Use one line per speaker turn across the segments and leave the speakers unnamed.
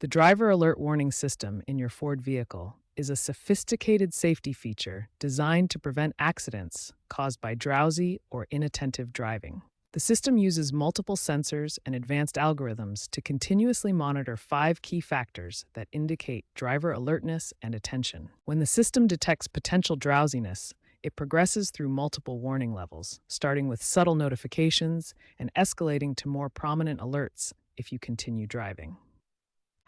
The driver alert warning system in your Ford vehicle is a sophisticated safety feature designed to prevent accidents caused by drowsy or inattentive driving. The system uses multiple sensors and advanced algorithms to continuously monitor five key factors that indicate driver alertness and attention. When the system detects potential drowsiness, it progresses through multiple warning levels, starting with subtle notifications and escalating to more prominent alerts if you continue driving.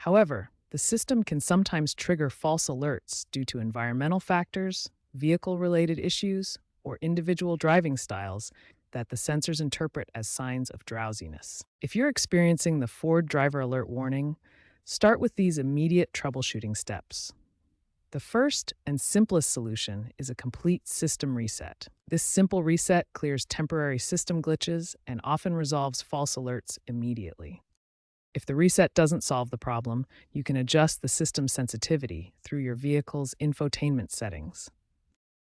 However, the system can sometimes trigger false alerts due to environmental factors, vehicle-related issues, or individual driving styles that the sensors interpret as signs of drowsiness. If you're experiencing the Ford driver alert warning, start with these immediate troubleshooting steps. The first and simplest solution is a complete system reset. This simple reset clears temporary system glitches and often resolves false alerts immediately. If the reset doesn't solve the problem, you can adjust the system sensitivity through your vehicle's infotainment settings.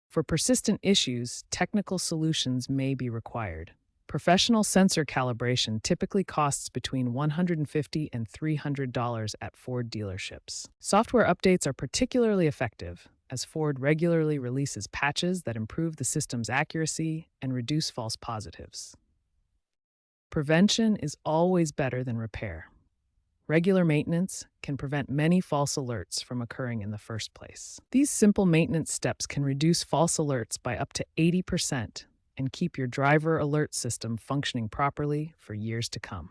For persistent issues, technical solutions may be required. Professional sensor calibration typically costs between $150 and $300 at Ford dealerships. Software updates are particularly effective, as Ford regularly releases patches that improve the system's accuracy and reduce false positives. Prevention is always better than repair. Regular maintenance can prevent many false alerts from occurring in the first place. These simple maintenance steps can reduce false alerts by up to 80% and keep your driver alert system functioning properly for years to come.